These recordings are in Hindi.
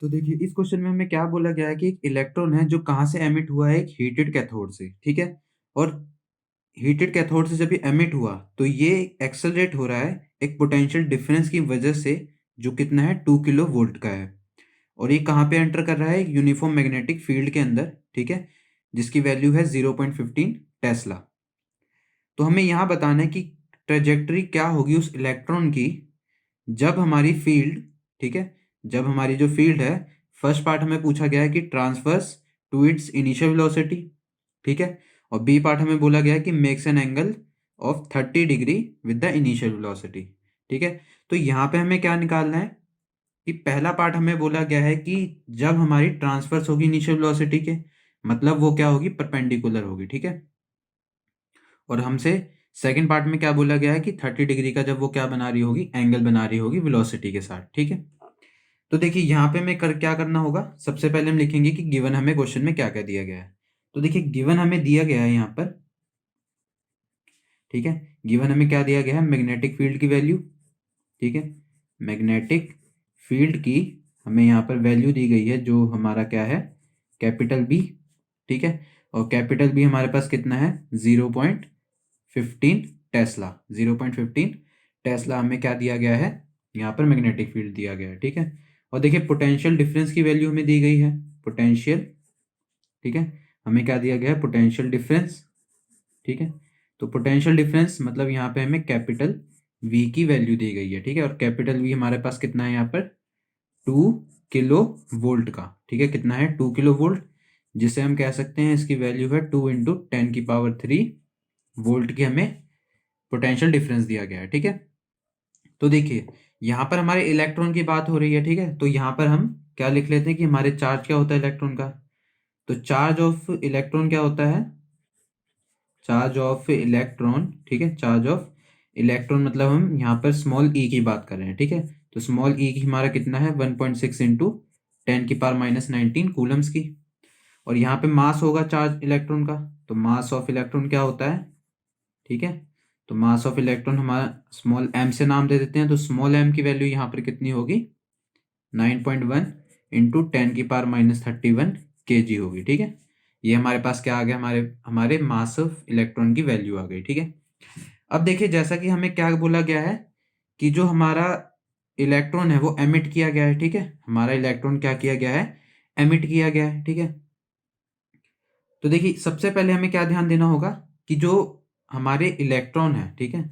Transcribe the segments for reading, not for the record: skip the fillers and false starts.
तो देखिए इस क्वेश्चन में हमें क्या बोला गया है कि एक इलेक्ट्रॉन है जो कहाँ से एमिट हुआ है, एक हीटेड कैथोड से, ठीक है। और हीटेड कैथोड से जब ये एमिट हुआ तो ये एक्सेलरेट हो रहा है एक पोटेंशियल डिफरेंस की वजह से, जो कितना है 2 किलो वोल्ट का है। और ये कहाँ पे एंटर कर रहा है, एक यूनिफॉर्म मैग्नेटिक फील्ड के अंदर, ठीक है, जिसकी वैल्यू है 0.15 टेस्ला। तो हमें यहाँ बताना है कि ट्रेजेक्टरी क्या होगी उस इलेक्ट्रॉन की जब हमारी फील्ड, ठीक है, जब हमारी जो फील्ड है, फर्स्ट पार्ट हमें पूछा गया है कि transverse to its initial velocity, ठीक है। और बी पार्ट हमें बोला गया है कि makes an angle of 30 degree with the initial velocity, ठीक है। तो यहाँ पे हमें क्या निकालना है कि पहला पार्ट हमें बोला गया है कि जब हमारी ट्रांसवर्स होगी इनिशियल वेलोसिटी के, मतलब वो क्या होगी, परपेंडिकुलर होगी, ठीक है। और हमसे सेकंड पार्ट में क्या बोला गया है कि 30 डिग्री का जब वो क्या बना रही होगी, एंगल बना रही होगी वेलोसिटी के साथ, ठीक है। तो देखिए यहाँ पे हमें क्या करना होगा, सबसे पहले हम लिखेंगे कि गिवन हमें क्वेश्चन में क्या क्या दिया गया है। तो देखिए गिवन हमें दिया गया है यहाँ पर, ठीक है, गिवन हमें क्या दिया गया है, मैग्नेटिक फील्ड की वैल्यू, ठीक है। मैग्नेटिक फील्ड की हमें यहाँ पर वैल्यू दी गई है जो हमारा क्या है, कैपिटल बी, ठीक है। और कैपिटल बी हमारे पास कितना है, 0.15 टेस्ला। 0.15 टेस्ला हमें क्या दिया गया है, यहाँ पर मैग्नेटिक फील्ड दिया गया है, ठीक है। और देखिए पोटेंशियल डिफरेंस की वैल्यू हमें दी गई है, पोटेंशियल, ठीक है, हमें क्या दिया गया है, पोटेंशियल डिफरेंस, ठीक है। तो पोटेंशियल डिफरेंस मतलब यहाँ पे हमें कैपिटल वी की वैल्यू दी गई है, ठीक है। और कैपिटल वी हमारे पास कितना है यहाँ पर, 2 किलो वोल्ट का, ठीक है, कितना है, 2 किलो वोल्ट, जिसे हम कह सकते हैं इसकी वैल्यू है 2 × 10⁻³ वोल्ट की हमें पोटेंशियल डिफरेंस दिया गया है, ठीक है। तो देखिए यहाँ पर हमारे इलेक्ट्रॉन की बात हो रही है, ठीक है। तो यहाँ पर हम क्या लिख लेते हैं कि हमारे चार्ज क्या होता है इलेक्ट्रॉन का। तो चार्ज ऑफ इलेक्ट्रॉन क्या होता है, चार्ज ऑफ इलेक्ट्रॉन, ठीक है, चार्ज ऑफ इलेक्ट्रॉन मतलब हम यहाँ पर स्मॉल ई की बात कर रहे हैं, ठीक है। तो स्मॉल ई की हमारा कितना है, 1.6 इंटू 10⁻⁻19 कूलम्स की। और यहाँ पे मास होगा चार्ज इलेक्ट्रॉन का, तो मास ऑफ इलेक्ट्रॉन क्या होता है, ठीक है। तो मास ऑफ इलेक्ट्रॉन हमारा स्मॉल एम से नाम दे देते हैं, तो स्मॉल एम की वैल्यू यहाँ पर कितनी होगी, 9.1 इंटू 10⁻31 kg होगी, ठीक है। ये हमारे पास क्या आ गया, हमारे हमारे मास ऑफ इलेक्ट्रॉन की वैल्यू आ गई, ठीक है। अब देखिए जैसा कि हमें क्या बोला गया है कि जो हमारा इलेक्ट्रॉन है वो एमिट किया गया है, ठीक है। हमारा इलेक्ट्रॉन क्या किया गया है, एमिट किया गया है, ठीक है। तो देखिए सबसे पहले हमें क्या ध्यान देना होगा कि जो हमारे इलेक्ट्रॉन है, ठीक है,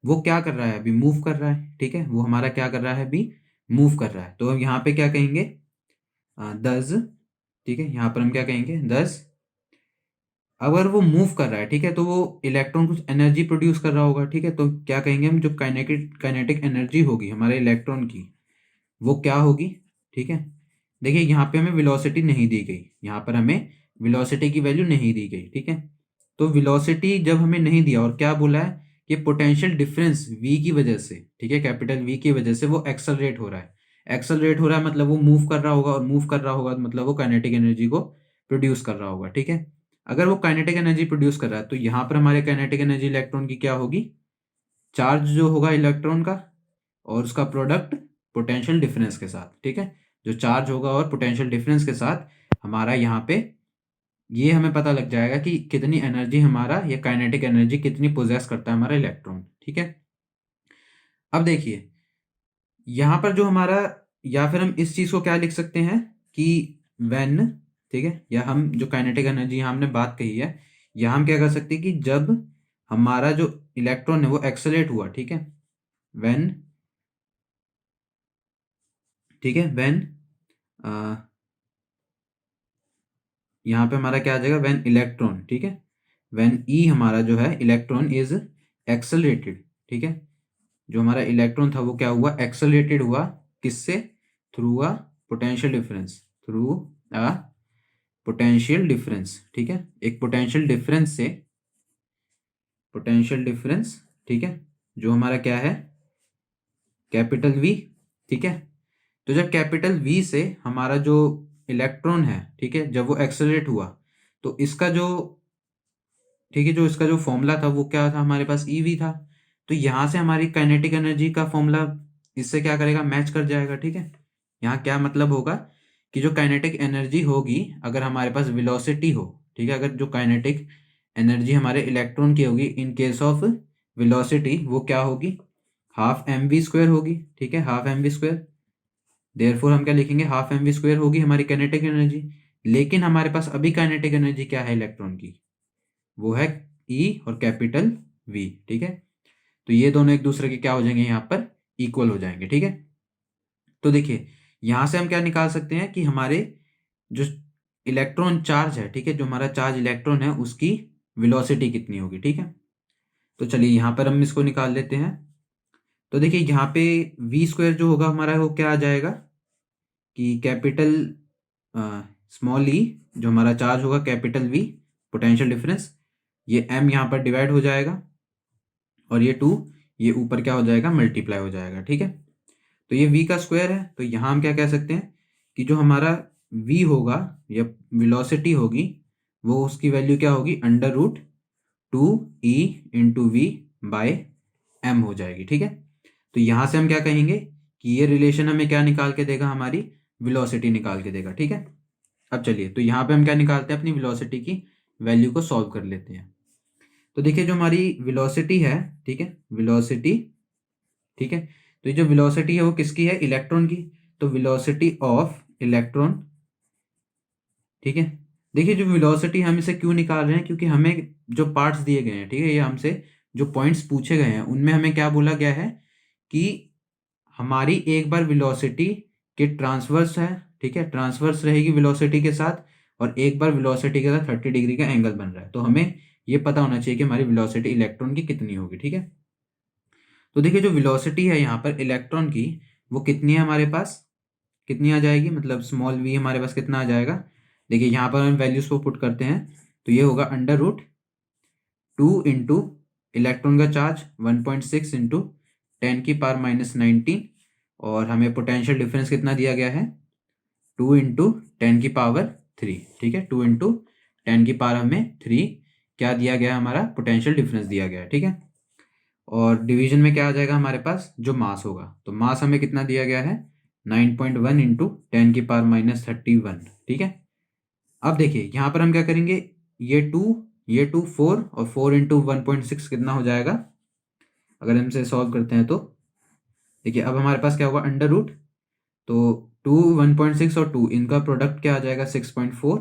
वो क्या कर रहा है, अभी मूव कर रहा है, ठीक है। वो हमारा क्या कर रहा है, अभी मूव कर रहा है। तो हम यहाँ पे क्या कहेंगे, 10, ठीक है। यहाँ पर हम क्या कहेंगे, 10। अगर वो मूव कर रहा है, ठीक है, तो वो इलेक्ट्रॉन कुछ एनर्जी प्रोड्यूस कर रहा होगा, ठीक है। तो क्या कहेंगे हम, जो काइनेटिक एनर्जी होगी हमारे इलेक्ट्रॉन की, वो क्या होगी, ठीक है। देखिए यहाँ पे हमें वेलोसिटी नहीं दी गई, यहाँ पर हमें वेलोसिटी की वैल्यू नहीं दी गई, ठीक है। तो वेलोसिटी जब हमें नहीं दिया और क्या बोला है कि पोटेंशियल डिफरेंस v की वजह से, ठीक है, कैपिटल V की वजह से वो एक्सेलरेट हो रहा है। एक्सेलरेट हो रहा है मतलब वो मूव कर रहा होगा, और मूव कर रहा होगा मतलब वो काइनेटिक एनर्जी को प्रोड्यूस कर रहा होगा, ठीक है। अगर वो काइनेटिक एनर्जी प्रोड्यूस कर रहा है तो यहाँ पर हमारे काइनेटिक एनर्जी इलेक्ट्रॉन की क्या होगी, चार्ज जो होगा इलेक्ट्रॉन का और उसका प्रोडक्ट पोटेंशियल डिफरेंस के साथ, ठीक है। जो चार्ज होगा और पोटेंशियल डिफरेंस के साथ हमारा यहाँ पे ये हमें पता लग जाएगा कि कितनी एनर्जी हमारा, या काइनेटिक एनर्जी कितनी पोजेस करता है हमारा इलेक्ट्रॉन, ठीक है। अब देखिए यहाँ पर जो हमारा, या फिर हम इस चीज को क्या लिख सकते हैं कि व्हेन, ठीक है, या हम जो काइनेटिक एनर्जी यहाँ हमने बात कही है, या हम क्या कर सकते हैं कि जब हमारा जो इलेक्ट्रॉन है वो एक्सेलेरेट हुआ, ठीक है, व्हेन, ठीक है, व्हेन, यहाँ पे हमारा क्या आ जाएगा, व्हेन इलेक्ट्रॉन, ठीक है, व्हेन ई हमारा जो है इलेक्ट्रॉन इज एक्सेलरेटेड, ठीक है। जो हमारा इलेक्ट्रॉन था वो क्या हुआ, एक्सेलरेटेड हुआ, किससे, through a potential difference, through a potential difference, ठीक है, एक पोटेंशियल डिफरेंस से, पोटेंशियल डिफरेंस, ठीक है, जो हमारा क्या है, कैपिटल वी, ठीक है। तो जब कैपिटल वी से हमारा जो इलेक्ट्रॉन है, ठीक है, जब वो एक्सेलरेट हुआ तो इसका जो, ठीक है, जो इसका जो फॉर्मूला था वो क्या था, हमारे पास ईवी था। तो यहाँ से हमारी काइनेटिक एनर्जी का फॉर्मूला इससे क्या करेगा, मैच कर जाएगा, ठीक है। यहाँ क्या मतलब होगा कि जो काइनेटिक एनर्जी होगी अगर हमारे पास वेलोसिटी हो, ठीक है, अगर जो काइनेटिक एनर्जी हमारे इलेक्ट्रॉन की होगी इन केस ऑफ वेलोसिटी, वो क्या होगी, हाफ एम वी स्क्वायर होगी, ठीक है, half m we square. Therefore हम क्या लिखेंगे, हाफ एम वी स्क्वायर होगी हमारी काइनेटिक एनर्जी। लेकिन हमारे पास अभी काइनेटिक एनर्जी क्या है इलेक्ट्रॉन की, वो है ई और कैपिटल वी, ठीक है। तो ये दोनों एक दूसरे के क्या हो जाएंगे, यहाँ पर इक्वल हो जाएंगे, ठीक है। तो देखिए यहां से हम क्या निकाल सकते हैं कि हमारे जो इलेक्ट्रॉन चार्ज है, ठीक है, जो हमारा चार्ज इलेक्ट्रॉन है उसकी वेलोसिटी कितनी होगी, ठीक है। तो चलिए यहाँ पर हम इसको निकाल लेते हैं। तो देखिए यहाँ पे वी स्क्वायर जो होगा हमारा वो क्या आ जाएगा कि कैपिटल स्मॉल ई, जो हमारा चार्ज होगा कैपिटल वी पोटेंशियल डिफरेंस, ये एम यहाँ पर डिवाइड हो जाएगा और ये 2 ये ऊपर क्या हो जाएगा, मल्टीप्लाई हो जाएगा, ठीक है। तो ये v का स्क्वायर है, तो यहाँ हम क्या कह सकते हैं कि जो हमारा v होगा या वेलोसिटी होगी वो उसकी वैल्यू क्या होगी, under root 2e into v by m हो जाएगी, ठीक है। तो यहाँ से हम क्या कहेंगे कि ये रिलेशन हमें क्या निकाल के देगा, हमारी वेलोसिटी निकाल के देगा, ठीक है। अब चलिए तो यहाँ पे हम क्या निकालते हैं, अपनी वेलोसिटी की वैल्यू को सॉल्व कर लेते हैं। तो देखिए जो हमारी वेलोसिटी है, ठीक है, वेलोसिटी, ठीक है, तो ये जो वेलोसिटी है वो किसकी है, इलेक्ट्रॉन की। तो वेलोसिटी ऑफ इलेक्ट्रॉन, ठीक है। देखिए जो वेलोसिटी हम इसे क्यों निकाल रहे हैं, क्योंकि हमें जो पार्ट्स दिए गए हैं, ठीक है, ये हमसे जो पॉइंट्स पूछे गए हैं उनमें हमें क्या बोला गया है कि हमारी एक बार वेलोसिटी के ट्रांसवर्स है, ठीक है, ट्रांसवर्स रहेगी वेलोसिटी के साथ, और एक बार वेलोसिटी के साथ 30 डिग्री का एंगल बन रहा है। तो हमें ये पता होना चाहिए कि हमारी वेलोसिटी इलेक्ट्रॉन की कितनी होगी, ठीक है। तो देखिए जो वेलोसिटी है यहाँ पर इलेक्ट्रॉन की वो कितनी है हमारे पास, कितनी आ जाएगी, मतलब स्मॉल वी हमारे पास कितना आ जाएगा। देखिए यहाँ पर हम वैल्यूज को पुट करते हैं तो ये होगा अंडर रूट 2 इंटू इलेक्ट्रॉन का चार्ज 1.6 इंटू 10⁻⁻19, और हमें पोटेंशियल डिफरेंस कितना दिया गया है, 2 इंटू 10⁻3, ठीक है, 2 इंटू 10⁻3 क्या दिया गया है, हमारा पोटेंशियल डिफरेंस दिया गया है, ठीक है। और डिवीजन में क्या आ जाएगा हमारे पास, जो मास होगा, तो मास हमें कितना दिया गया है, 9.1 इंटू 10⁻31, ठीक है। अब देखिए यहाँ पर हम क्या करेंगे, ये टू 4 और 4 इंटू 1.6 कितना हो जाएगा, अगर हम इसे सॉल्व करते हैं तो देखिए अब हमारे पास क्या होगा, अंडर रूट, तो 2 1.6 और 2 इनका प्रोडक्ट क्या आ जाएगा 6.4,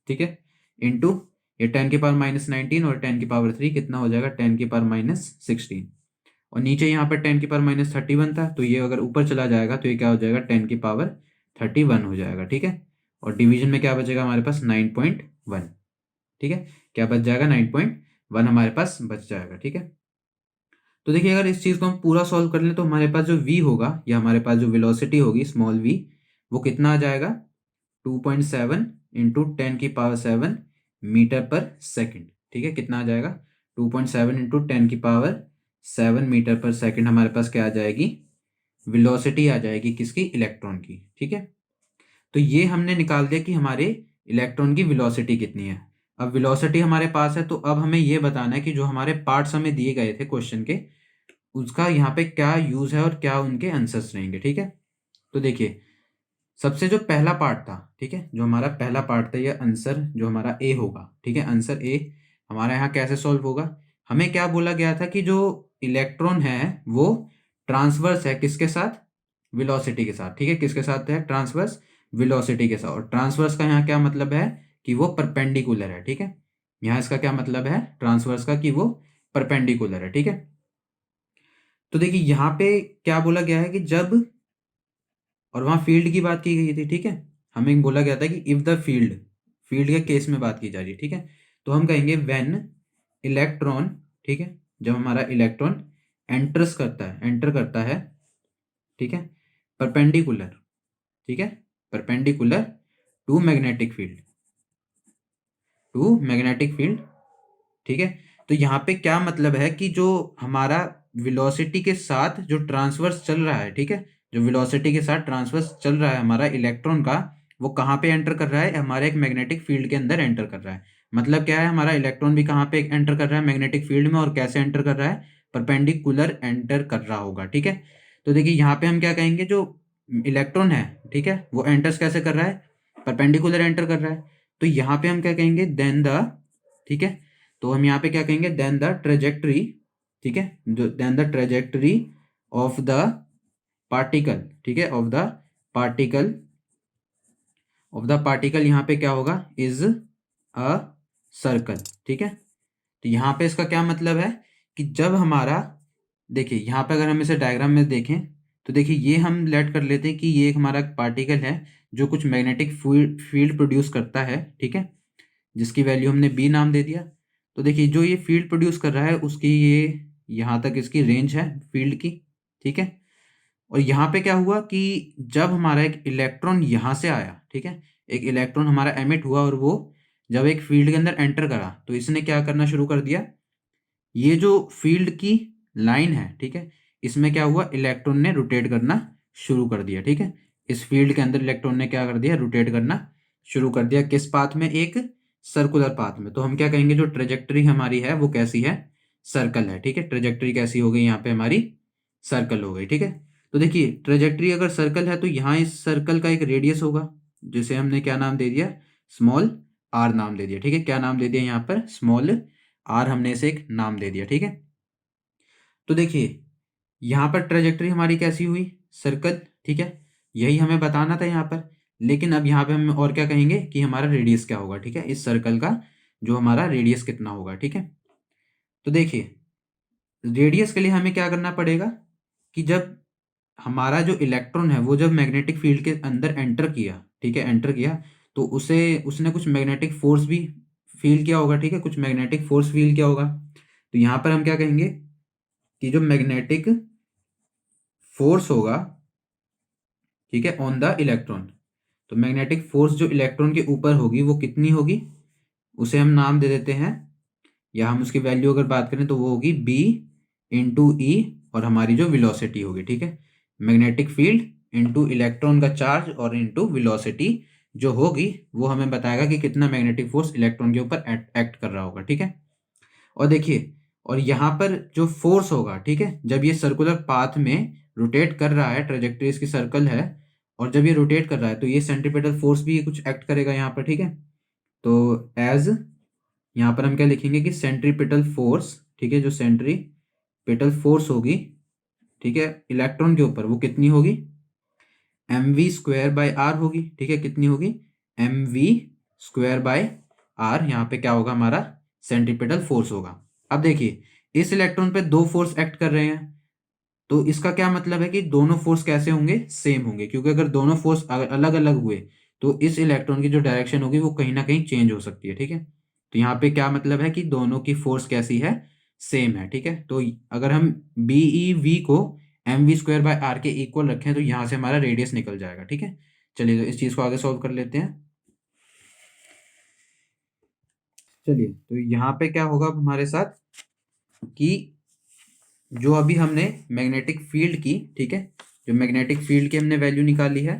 ठीक है, इंटू ये 10⁻⁻19 और 10⁻3 कितना हो जाएगा 10⁻16, और नीचे यहाँ पर 10⁻31 था, तो ये अगर ऊपर चला जाएगा तो ये क्या हो जाएगा 10⁻31 हो जाएगा, ठीक है। और डिवीजन में क्या बचेगा हमारे पास 9.1, ठीक है, क्या बच जाएगा 9.1 हमारे पास बच जाएगा, ठीक है। तो देखिए अगर इस चीज़ को हम पूरा सॉल्व कर लें तो हमारे पास जो v होगा या हमारे पास जो वेलोसिटी होगी स्मॉल v, वो कितना आ जाएगा 2.7 इंटू 10⁻7 मीटर पर सेकंड, ठीक है, कितना आ जाएगा 2.7 इंटू 10⁻7 मीटर पर सेकंड हमारे पास क्या आ जाएगी, वेलोसिटी आ जाएगी किसकी, इलेक्ट्रॉन की, ठीक है। तो ये हमने निकाल दिया कि हमारे इलेक्ट्रॉन की वेलोसिटी कितनी है। अब वेलोसिटी हमारे पास है तो अब हमें ये बताना है कि जो हमारे पार्ट्स हमें दिए गए थे क्वेश्चन के, उसका यहाँ पे क्या यूज है और क्या उनके आंसर्स रहेंगे, ठीक है। तो देखिए सबसे जो पहला पार्ट था, ठीक है, जो हमारा पहला पार्ट था, ये आंसर जो हमारा ए होगा, ठीक है, आंसर ए हमारा यहाँ कैसे सॉल्व होगा, हमें क्या बोला गया था कि जो इलेक्ट्रॉन है वो ट्रांसवर्स है किसके साथ, वेलोसिटी के साथ, ठीक है, किसके साथ है, ट्रांसवर्स वेलोसिटी के साथ। और ट्रांसवर्स का यहाँ क्या मतलब है कि वो परपेंडिकुलर है, ठीक है, यहाँ इसका क्या मतलब है ट्रांसवर्स का, कि वो परपेंडिकुलर है, ठीक है। तो देखिए यहाँ पे क्या बोला गया है कि जब, और वहां फील्ड की बात की गई थी, ठीक है, हमें बोला गया था कि इफ द फील्ड, फील्ड के केस में बात की जा रही है, ठीक है, तो हम कहेंगे व्हेन इलेक्ट्रॉन, ठीक है, जब हमारा इलेक्ट्रॉन एंटर करता है, ठीक है, परपेंडिकुलर, ठीक है, परपेंडिकुलर टू मैग्नेटिक फील्ड, ठीक है। तो यहाँ पे क्या मतलब है कि जो हमारा वेलोसिटी के साथ जो ट्रांसवर्स चल रहा है, ठीक है, जो वेलोसिटी के साथ ट्रांसवर्स चल रहा है हमारा इलेक्ट्रॉन का, वो कहाँ पे एंटर कर रहा है, हमारे एक मैग्नेटिक फील्ड के अंदर एंटर कर रहा है। मतलब क्या है, हमारा इलेक्ट्रॉन भी कहाँ पे एंटर कर रहा है, मैग्नेटिक फील्ड में, और कैसे एंटर कर रहा है, परपेंडिकुलर एंटर कर रहा होगा, ठीक है। तो देखिए यहाँ पे हम क्या कहेंगे, जो इलेक्ट्रॉन है, ठीक है, वो एंटर्स कैसे कर रहा है, परपेंडिकुलर एंटर कर रहा है, तो यहाँ पे हम क्या कहेंगे, देन द, ठीक है, तो हम यहाँ पे क्या कहेंगे, देन द ट्रेजेक्टरी, ठीक है, then the trajectory of the particle, ठीक है, of the particle, of the particle यहाँ पे क्या होगा, इज अ सर्कल, ठीक है। तो यहाँ पे इसका क्या मतलब है कि जब हमारा, देखिए यहाँ पे अगर हम इसे डायग्राम में देखें तो देखिए ये हम लेट कर लेते हैं कि ये एक हमारा पार्टिकल है जो कुछ मैग्नेटिक फील्ड प्रोड्यूस करता है, ठीक है, जिसकी वैल्यू हमने बी नाम दे दिया। तो देखिए जो ये फील्ड प्रोड्यूस कर रहा है उसकी ये यहाँ तक इसकी रेंज है फील्ड की, ठीक है। और यहाँ पे क्या हुआ कि जब हमारा एक इलेक्ट्रॉन यहाँ से आया, ठीक है, एक इलेक्ट्रॉन हमारा एमिट हुआ और वो जब एक फील्ड के अंदर एंटर करा तो इसने क्या करना शुरू कर दिया, ये जो फील्ड की लाइन है, ठीक है, इसमें क्या हुआ, इलेक्ट्रॉन ने रोटेट करना शुरू कर दिया, ठीक है। इस फील्ड के अंदर इलेक्ट्रॉन ने क्या कर दिया, रोटेट करना शुरू कर दिया, किस पाथ में, एक सर्कुलर पाथ में। तो हम क्या कहेंगे, जो ट्रेजेक्टरी हमारी है वो कैसी है, सर्कल है, ठीक है। ट्रेजेक्टरी कैसी हो गई यहाँ पे हमारी, सर्कल हो गई, ठीक है। तो देखिए ट्रेजेक्टरी अगर सर्कल है तो यहाँ इस सर्कल का एक रेडियस होगा, जिसे हमने क्या नाम दे दिया, स्मॉल आर नाम दे दिया, ठीक है। क्या नाम दे दिया यहाँ पर, स्मॉल आर, हमने इसे एक नाम दे दिया, ठीक है। तो देखिए यहाँ पर ट्रेजेक्टरी हमारी कैसी हुई, सर्कल, ठीक है, यही हमें बताना था यहाँ पर। लेकिन अब यहाँ पे हम और क्या कहेंगे कि हमारा रेडियस क्या होगा, ठीक है, इस सर्कल का जो हमारा रेडियस कितना होगा, ठीक है। तो देखिए रेडियस के लिए हमें क्या करना पड़ेगा कि जब हमारा जो इलेक्ट्रॉन है वो जब मैग्नेटिक फील्ड के अंदर एंटर किया, ठीक है, एंटर किया, तो उसे उसने कुछ मैग्नेटिक फोर्स भी फील किया होगा, ठीक है, कुछ मैग्नेटिक फोर्स फील किया होगा। तो यहाँ पर हम क्या कहेंगे कि जो मैग्नेटिक फोर्स होगा, ठीक है, ऑन द इलेक्ट्रॉन, तो मैग्नेटिक फोर्स जो इलेक्ट्रॉन के ऊपर होगी वो कितनी होगी, उसे हम नाम दे देते हैं, या हम उसकी वैल्यू अगर बात करें तो वो होगी बी इंटू ई, और हमारी जो वेलोसिटी होगी, ठीक है, मैग्नेटिक फील्ड इंटू इलेक्ट्रॉन का चार्ज और इंटू वेलोसिटी जो होगी वो हमें बताएगा कि कितना मैग्नेटिक फोर्स इलेक्ट्रॉन के ऊपर एक्ट कर रहा होगा, ठीक है। और देखिए, और यहाँ पर जो फोर्स होगा, ठीक है, जब ये सर्कुलर पाथ में रोटेट कर रहा है, ट्रेजेक्टरी इसकी सर्कल है, और जब ये रोटेट कर रहा है तो ये सेंट्रीपिटल फोर्स भी कुछ एक्ट करेगा यहाँ पर, ठीक है। तो एज यहाँ पर हम क्या लिखेंगे कि सेंट्रीपिटल फोर्स, ठीक है, जो सेंट्रीपिटल फोर्स होगी, ठीक है, इलेक्ट्रॉन के ऊपर वो कितनी होगी, m we square by r होगी, ठीक है, कितनी होगी, m we square by r, यहाँ पे क्या होगा हमारा सेंट्रीपिटल फोर्स होगा। अब देखिए इस इलेक्ट्रॉन पे दो फोर्स एक्ट कर रहे हैं, तो इसका क्या मतलब है कि दोनों फोर्स कैसे होंगे, सेम होंगे, क्योंकि अगर दोनों फोर्स अगर अलग अलग हुए तो इस इलेक्ट्रॉन की जो डायरेक्शन होगी वो कहीं ना कहीं चेंज हो सकती है, ठीक है। तो यहाँ पे क्या मतलब है कि दोनों की फोर्स कैसी है, सेम है, ठीक है। तो अगर हम बी ई वी को m we square by r के इक्वल रखें तो यहाँ से हमारा रेडियस निकल जाएगा, ठीक है। चलिए तो इस चीज़ को आगे सॉल्व कर लेते हैं। चलिए तो यहाँ पे क्या होगा अब हमारे साथ कि जो अभी हमने मैग्नेटिक फील्ड की, ठीक है, जो मैग्नेटिक फील्ड की हमने वैल्यू निकाली है,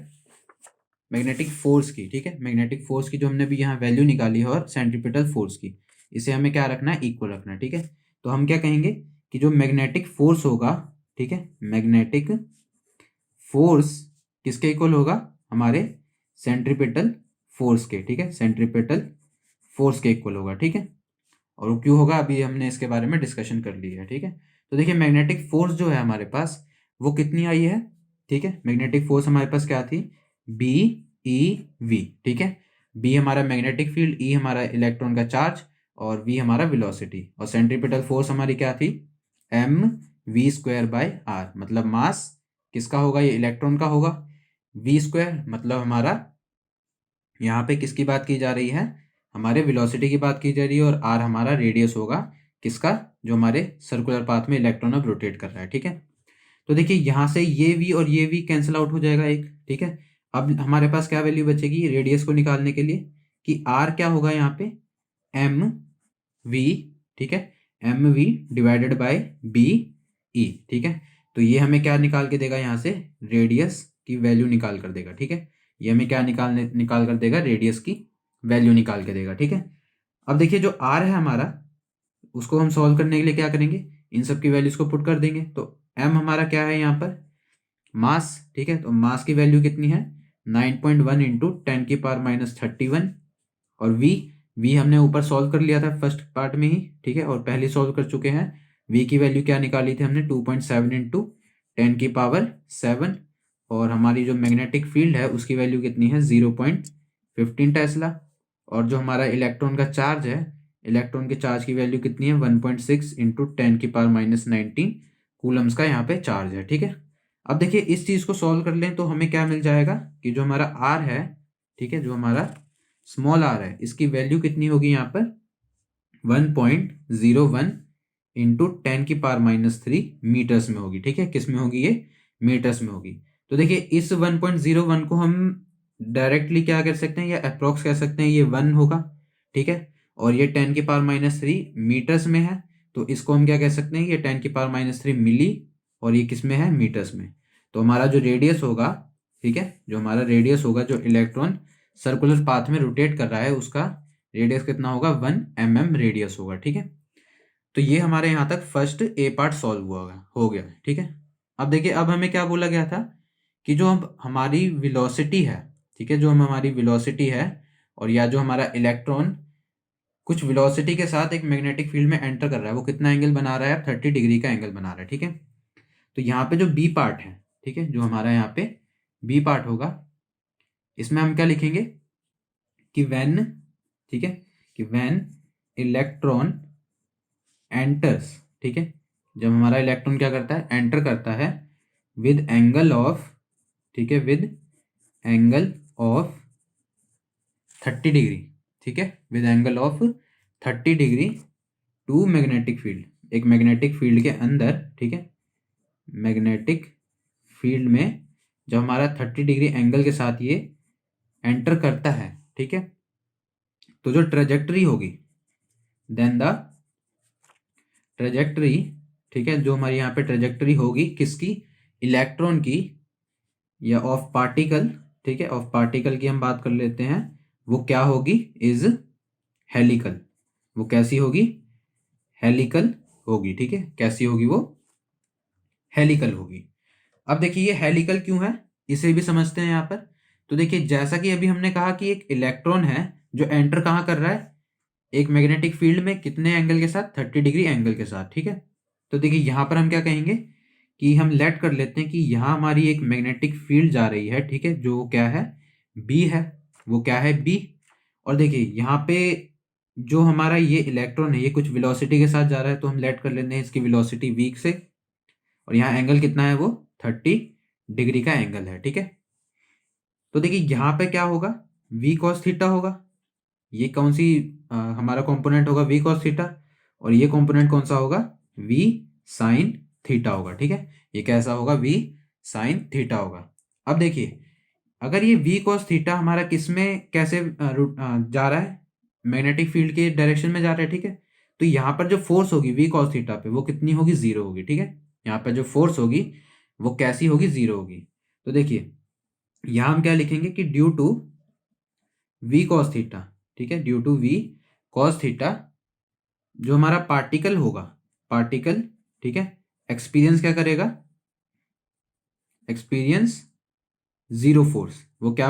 मैग्नेटिक फोर्स की, ठीक है, मैग्नेटिक फोर्स की जो हमने भी यहाँ वैल्यू निकाली है और सेंट्रीपिटल फोर्स की, इसे हमें क्या रखना है, इक्वल रखना है, ठीक है। तो हम क्या कहेंगे कि जो मैग्नेटिक फोर्स होगा, ठीक है, मैग्नेटिक फोर्स किसके इक्वल होगा, हमारे सेंट्रीपिटल फोर्स के, ठीक है, सेंट्रीपिटल फोर्स के इक्वल होगा, ठीक है। और वो क्यों होगा अभी हमने इसके बारे में डिस्कशन कर लिया है, ठीक है। तो देखिए मैग्नेटिक फोर्स जो है हमारे पास वो कितनी आई है, ठीक है, मैग्नेटिक फोर्स हमारे पास क्या थी, बी ई वी, ठीक है, बी हमारा मैग्नेटिक फील्ड, ई हमारा इलेक्ट्रॉन का चार्ज और वी हमारा वेलोसिटी, और सेंट्रीपिटल फोर्स हमारी क्या थी, M we square by R, मतलब मास किसका होगा, ये इलेक्ट्रॉन का होगा, वी स्क्वायर मतलब हमारा यहाँ पे किसकी बात की जा रही है, हमारे वेलोसिटी की बात की जा रही है, और आर हमारा रेडियस होगा किसका, जो हमारे सर्कुलर पाथ में इलेक्ट्रॉन अब रोटेट कर रहा है, ठीक है। तो देखिए यहाँ से ये वी और ये वी कैंसिल आउट हो जाएगा एक, ठीक है। अब हमारे पास क्या वैल्यू बचेगी रेडियस को निकालने के लिए कि आर क्या होगा यहाँ पे, एम वी, ठीक है, M V divided by B E, ठीक है। तो ये हमें क्या निकाल के देगा, यहाँ से रेडियस की वैल्यू निकाल कर देगा, ठीक है। ये हमें क्या निकाल कर देगा, रेडियस की वैल्यू निकाल के देगा, ठीक है। अब देखिए जो आर है हमारा उसको हम सॉल्व करने के लिए क्या करेंगे, इन सब की वैल्यूज को पुट कर देंगे। तो एम हमारा क्या है यहाँ पर, मास, ठीक है, तो मास की वैल्यू कितनी है, 9.1 इंटू 10⁻31। और v हमने ऊपर सॉल्व कर लिया था फर्स्ट पार्ट में ही, ठीक है, और पहले सॉल्व कर चुके हैं। v की वैल्यू क्या निकाली थी हमने, 2.7 इंटू 10⁻7। और हमारी जो मैग्नेटिक फील्ड है उसकी वैल्यू कितनी है, 0.15 टेस्ला। और जो हमारा इलेक्ट्रॉन का चार्ज है, इलेक्ट्रॉन के चार्ज की वैल्यू कितनी है, 1.6 इंटू 10⁻19 कूलम्स का यहाँ पे चार्ज है, ठीक है। अब देखिए इस चीज को सॉल्व कर लें तो हमें क्या मिल जाएगा कि जो हमारा आर है, ठीक है, जो हमारा स्मॉल आर है, इसकी वैल्यू कितनी होगी यहाँ पर, 1.01 इंटू 10⁻³ मीटर्स में होगी, ठीक है। किस में होगी ये, मीटर्स में होगी। तो देखिए इस 1.01 को हम डायरेक्टली क्या कर सकते हैं, या अप्रोक्स कह सकते हैं, ये 1 होगा, ठीक है। और ये 10⁻³ मीटर्स में है, तो इसको हम क्या कह सकते हैं, ये 10⁻³ मिली, और ये किस में है, मीटर्स में। तो हमारा जो रेडियस होगा, ठीक है, जो हमारा रेडियस होगा, जो इलेक्ट्रॉन सर्कुलर पाथ में रोटेट कर रहा है, उसका रेडियस कितना होगा, 1 mm रेडियस होगा, ठीक है। तो ये हमारे यहाँ तक फर्स्ट ए पार्ट सॉल्व हुआ हो गया, ठीक है। अब देखिए अब हमें क्या बोला गया था कि जो अब हमारी वेलोसिटी है, ठीक है, जो हम हमारी वेलोसिटी है, और या जो हमारा इलेक्ट्रॉन कुछ वेलोसिटी के साथ एक मैग्नेटिक फील्ड में एंटर कर रहा है, वो कितना एंगल बना रहा है, 30 डिग्री का एंगल बना रहा है, ठीक है। तो यहाँ पे जो बी पार्ट है, ठीक है, जो हमारा यहाँ पे बी पार्ट होगा, इसमें हम क्या लिखेंगे कि व्हेन, ठीक है, कि व्हेन इलेक्ट्रॉन एंटर्स, ठीक है, जब हमारा इलेक्ट्रॉन क्या करता है, एंटर करता है विद एंगल ऑफ, ठीक है, विद एंगल ऑफ 30 डिग्री, ठीक है, with angle of 30 degree to magnetic field, एक मैग्नेटिक फील्ड के अंदर, ठीक है, मैग्नेटिक फील्ड में जब हमारा 30 डिग्री एंगल के साथ ये एंटर करता है, ठीक है, तो जो ट्रेजेक्टरी होगी, देन द ट्रेजेक्टरी, ठीक है, जो हमारी यहाँ पे ट्रेजेक्टरी होगी किसकी, इलेक्ट्रॉन की या ऑफ पार्टिकल, ठीक है, ऑफ पार्टिकल की हम बात कर लेते हैं, वो क्या होगी, इज हेलिकल। वो कैसी होगी, हेलिकल होगी, ठीक है, कैसी होगी वो, हेलिकल होगी। अब देखिए ये हेलिकल क्यों है, इसे भी समझते हैं यहाँ पर। तो देखिए जैसा कि अभी हमने कहा कि एक इलेक्ट्रॉन है जो एंटर कहाँ कर रहा है, एक मैग्नेटिक फील्ड में, कितने एंगल के साथ, 30 डिग्री एंगल के साथ, ठीक है। तो देखिए यहाँ पर हम क्या कहेंगे कि हम लेट कर लेते हैं कि यहाँ हमारी एक मैग्नेटिक फील्ड जा रही है, ठीक है, जो क्या है, बी है, वो क्या है, बी। और देखिए यहाँ पे जो हमारा ये इलेक्ट्रॉन है, ये कुछ वेलोसिटी के साथ जा रहा है, तो हम लेट कर लेते हैं इसकी वेलोसिटी वी से। और यहाँ एंगल कितना है, वो 30 डिग्री का एंगल है, ठीक है। तो देखिए यहाँ पे क्या होगा, वी कॉस थीटा होगा, ये कौन सी हमारा कंपोनेंट होगा, वी कॉस थीटा। और ये कंपोनेंट कौन सा होगा, वी साइन थीटा होगा, ठीक है। ये कैसा होगा, वी साइन थीटा होगा। अब देखिए अगर ये वी कॉस थीटा हमारा किस में कैसे जा रहा है, मैग्नेटिक फील्ड के डायरेक्शन में जा रहा है, ठीक है। तो यहाँ पर जो फोर्स होगी वी कॉस थीटा पे, वो कितनी होगी, जीरो होगी, ठीक है। यहाँ पर जो फोर्स होगी वो कैसी होगी, जीरो होगी। तो देखिए यहाँ हम क्या लिखेंगे कि due to V cos theta, ठीक है, due to V cos theta, जो हमारा पार्टिकल होगा, पार्टिकल, ठीक है, एक्सपीरियंस क्या करेगा, एक्सपीरियंस जीरो फोर्स। वो क्या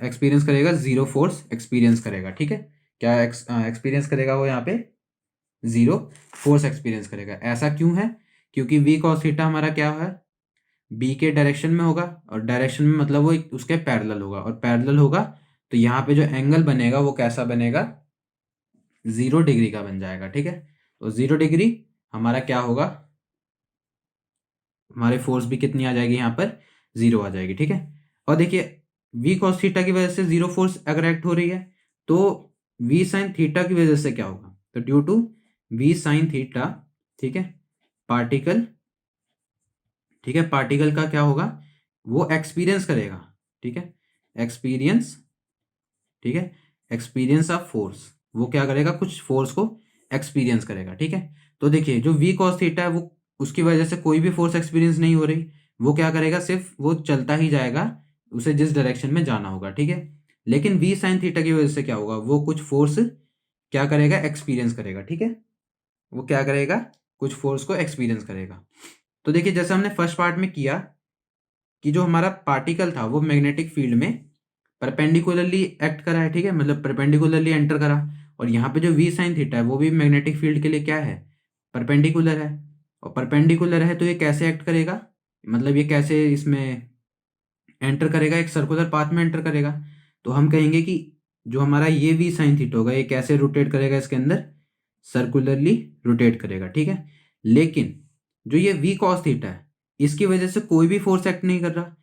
एक्सपीरियंस करेगा, जीरो फोर्स एक्सपीरियंस करेगा, ठीक है। क्या एक्सपीरियंस करेगा वो यहाँ पे, जीरो फोर्स एक्सपीरियंस करेगा। ऐसा क्यों है, क्योंकि वी कॉस थीटा हमारा क्या है, बी के डायरेक्शन में होगा, और डायरेक्शन में मतलब वो उसके पैरेलल होगा, और पैरेलल होगा तो यहाँ पे जो एंगल बनेगा वो कैसा बनेगा, 0 डिग्री का बन जाएगा, ठीक है। तो 0 डिग्री हमारा क्या होगा, हमारे फोर्स भी कितनी आ जाएगी, यहाँ पर जीरो आ जाएगी, ठीक है। और देखिए वी कॉस थीटा की वजह से जीरो फोर्स अगर एक्ट हो रही है, तो वी साइन थीटा की वजह से क्या होगा, तो due to V sine theta, ठीक है, पार्टिकल, ठीक है, पार्टिकल का क्या होगा, वो एक्सपीरियंस करेगा, ठीक है, एक्सपीरियंस, ठीक है, एक्सपीरियंस ऑफ फोर्स, वो क्या करेगा, कुछ फोर्स को एक्सपीरियंस करेगा, ठीक है। तो देखिए जो वी कॉस थीटा है, वो उसकी वजह से कोई भी फोर्स एक्सपीरियंस नहीं हो रही, वो क्या करेगा, सिर्फ वो चलता ही जाएगा, उसे जिस डायरेक्शन में जाना होगा, ठीक है। लेकिन वी साइन थीटा की वजह से क्या होगा, वो कुछ फोर्स क्या करेगा, एक्सपीरियंस करेगा, ठीक है। वो क्या करेगा, कुछ फोर्स को एक्सपीरियंस करेगा। तो देखिए जैसे हमने फर्स्ट पार्ट में किया कि जो हमारा पार्टिकल था वो मैग्नेटिक फील्ड में परपेंडिकुलरली एक्ट करा है, ठीक है, मतलब परपेंडिकुलरली एंटर करा। और यहाँ पे जो वी साइन थीटा है वो भी मैग्नेटिक फील्ड के लिए क्या है, परपेंडिकुलर है। और परपेंडिकुलर है तो ये कैसे एक्ट करेगा, मतलब ये कैसे इसमें एंटर करेगा, एक सर्कुलर पाथ में एंटर करेगा। तो हम कहेंगे कि जो हमारा ये वी साइन थीटा होगा ये कैसे रोटेट करेगा, इसके अंदर सर्कुलरली रोटेट करेगा, ठीक है। लेकिन जो ये वी कॉस थीटा है इसकी वजह से कोई भी फोर्स एक्ट नहीं कर रहा,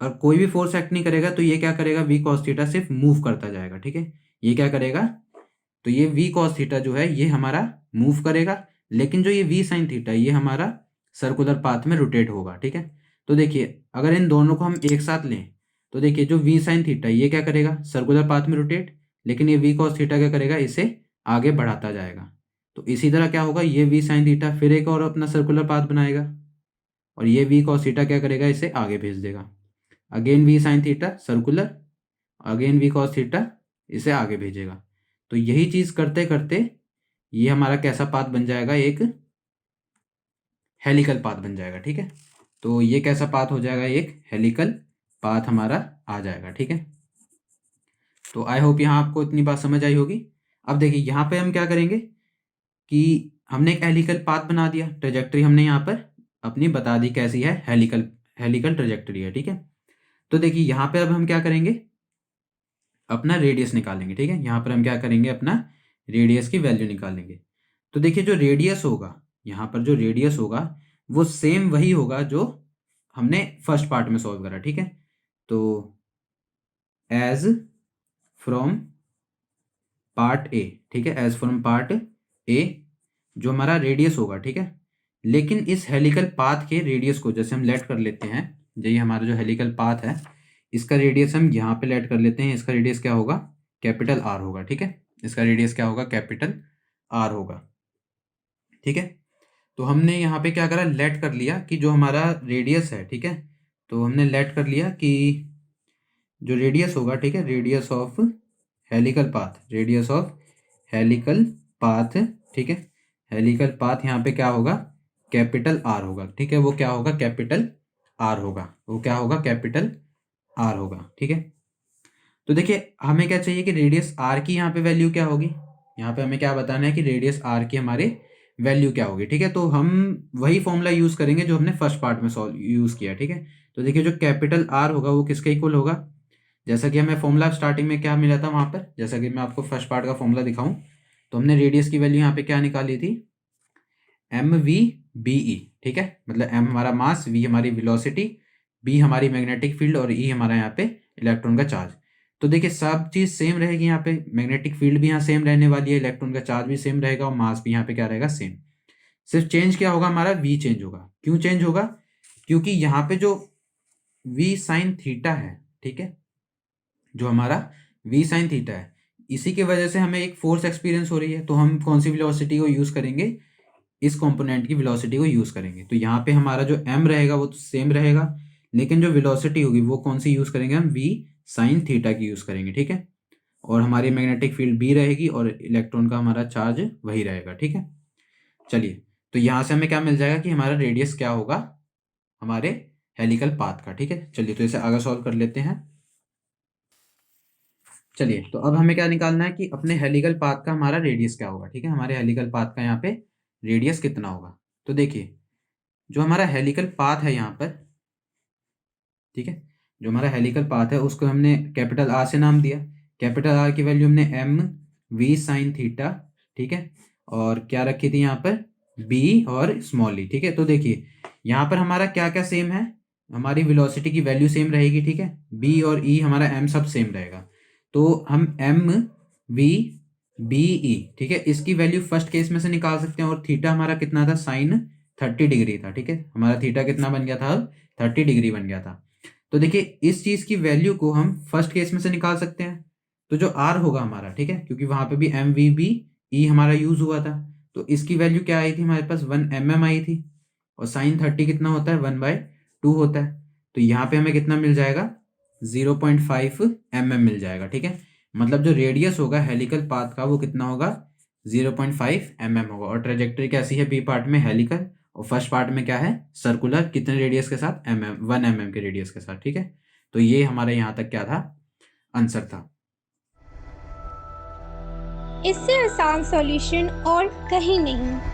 और कोई भी फोर्स एक्ट नहीं करेगा तो ये क्या करेगा, वी कॉस थीटा सिर्फ मूव करता जाएगा, ठीक है। ये क्या करेगा, तो ये वी कॉस थीटा जो है ये हमारा मूव करेगा, लेकिन जो ये वी साइन थीटा ये हमारा सर्कुलर पाथ में रोटेट होगा, ठीक है। तो देखिए अगर इन दोनों को हम एक साथ लें तो देखिए जो वी साइन थीटा ये क्या करेगा, सर्कुलर पाथ में रोटेट, लेकिन ये वी कॉस थीटा क्या करेगा, इसे आगे बढ़ाता जाएगा। तो इसी तरह क्या होगा, ये वी साइन थीटा फिर एक और अपना सर्कुलर पाथ बनाएगा, और ये वी कॉस थीटा क्या करेगा, इसे आगे भेज देगा। Again V sine theta circular, again V cos theta इसे आगे भेजेगा। तो यही चीज करते करते ये हमारा कैसा पाथ बन जाएगा, एक हेलिकल पाथ बन जाएगा, ठीक है। तो ये कैसा पाथ हो जाएगा, एक हेलिकल पाथ हमारा आ जाएगा, ठीक है। तो आई होप यहाँ आपको इतनी बात समझ आई होगी। अब देखिए यहाँ पे हम क्या करेंगे कि हमने एक हेलिकल पाथ बना दिया, ट्रेजेक्टरी हमने यहाँ पर अपनी बता दी कैसी है, हेलिकल हेलिकल ट्रेजेक्टरी है, ठीक है। तो देखिए यहाँ पे अब हम क्या करेंगे, अपना रेडियस निकालेंगे, ठीक है। यहाँ पर हम क्या करेंगे, अपना रेडियस की वैल्यू निकालेंगे। तो देखिए जो रेडियस होगा, यहाँ पर जो रेडियस होगा वो सेम वही होगा जो हमने फर्स्ट पार्ट में सॉल्व करा, ठीक है। तो एज फ्रॉम पार्ट ए, ठीक है, एज फ्रॉम पार्ट ए जो हमारा रेडियस होगा, ठीक है। लेकिन इस हेलिकल पाथ के रेडियस को जैसे हम लेट कर लेते हैं, ये हमारा जो हेलिकल पाथ है इसका रेडियस हम यहाँ पे लेट कर लेते हैं, इसका रेडियस क्या होगा, कैपिटल आर होगा, ठीक है। इसका रेडियस क्या होगा, कैपिटल आर होगा, ठीक है। तो हमने यहाँ पे क्या करा, लेट कर लिया कि जो हमारा रेडियस है, ठीक है, तो हमने लेट कर लिया कि जो रेडियस होगा, ठीक है, radius of helical path, radius of helical path, ठीक है, हेलिकल पाथ यहाँ पे क्या होगा, कैपिटल आर होगा, ठीक है। वो क्या होगा, कैपिटल आर होगा, वो क्या होगा, कैपिटल आर होगा, ठीक है। तो देखिए हमें क्या चाहिए कि रेडियस आर की यहाँ पे वैल्यू क्या होगी, यहाँ पे हमें क्या बताना है कि रेडियस आर की हमारे वैल्यू क्या होगी, ठीक है। तो हम वही फॉर्मूला यूज करेंगे जो हमने फर्स्ट पार्ट में सॉल्व यूज किया, ठीक है। तो देखिए जो कैपिटल आर होगा वो किसके इक्वल होगा, जैसा कि हमें फॉर्मूला स्टार्टिंग में क्या मिला था वहां पर, जैसा कि मैं आपको फर्स्ट पार्ट का फॉर्मूला दिखाऊं, तो हमने रेडियस की वैल्यू यहाँ पे क्या निकाली थी, एम वी बी ई, ठीक है। मतलब एम हमारा मास, वी हमारी वेलोसिटी, बी हमारी मैग्नेटिक फील्ड, और ई हमारा यहाँ पे इलेक्ट्रॉन का चार्ज। तो देखिए सब चीज सेम रहेगी, यहाँ पे मैग्नेटिक फील्ड भी यहाँ सेम रहने वाली है, इलेक्ट्रॉन का चार्ज भी सेम रहेगा, और मास भी यहाँ पे क्या रहेगा, सेम। सिर्फ चेंज क्या होगा, हमारा वी चेंज होगा। क्यों चेंज होगा, क्योंकि यहाँ पे जो वी साइन थीटा है, ठीक है, जो हमारा वी साइन थीटा है इसी की वजह से हमें एक फोर्स एक्सपीरियंस हो रही है, तो हम कौन सी वेलोसिटी को यूज करेंगे, इस कंपोनेंट की वेलोसिटी को यूज करेंगे। तो यहाँ पे हमारा जो m रहेगा वो तो सेम रहेगा, लेकिन जो वेलोसिटी होगी वो कौन सी यूज करेंगे, हम v साइन थीटा की यूज करेंगे, ठीक है। और हमारी मैग्नेटिक फील्ड b रहेगी और इलेक्ट्रॉन का हमारा चार्ज वही रहेगा, ठीक है। चलिए तो यहाँ से हमें क्या मिल जाएगा कि हमारा रेडियस क्या होगा हमारे हेलिकल पाथ का, ठीक है। चलिए तो इसे आगे सॉल्व कर लेते हैं। चलिए तो अब हमें क्या निकालना है कि अपने हेलिकल पाथ का हमारा रेडियस क्या होगा, ठीक है। हमारे हेलिकल पाथ का यहाँ पे रेडियस कितना होगा। तो देखिए जो हमारा हेलिकल पाथ है यहाँ पर, ठीक है, जो हमारा हेलिकल पाथ है उसको हमने कैपिटल आर से नाम दिया। कैपिटल आर की वैल्यू हमने एम वी साइन थीटा, ठीक है, और क्या रखी थी यहाँ पर, बी और स्मॉल ई, ठीक है। तो देखिए यहाँ पर हमारा क्या क्या सेम है, हमारी वेलोसिटी की वैल्यू सेम रहेगी, ठीक है, बी और ई हमारा एम सब सेम रहेगा। तो हम एम वी बी ई, ठीक है, इसकी वैल्यू फर्स्ट केस में से निकाल सकते हैं। और थीटा हमारा कितना था, साइन 30 डिग्री था, ठीक है, हमारा थीटा कितना बन गया था, 30 डिग्री बन गया था। तो देखिए इस चीज की वैल्यू को हम फर्स्ट केस में से निकाल सकते हैं। तो जो आर होगा हमारा, ठीक है, क्योंकि वहां पे भी एम वी बी ई हमारा यूज हुआ था, तो इसकी वैल्यू क्या आई थी हमारे पास, 1 आई थी। और साइन 30 कितना होता है, 1/2 होता है। तो यहाँ पे हमें कितना मिल जाएगा, 0.5 मिल जाएगा, ठीक है। मतलब जो रेडियस होगा हेलिकल पाथ का वो कितना होगा, 0.5 होगा। और ट्रेजेक्टरी कैसी है बी पार्ट में, हेलिकल, और फर्स्ट पार्ट में क्या है, सर्कुलर कितने रेडियस के साथ, 1 mm के रेडियस के साथ, ठीक है। तो ये हमारे यहाँ तक क्या था, आंसर था। इससे आसान सॉल्यूशन और कहीं नहीं।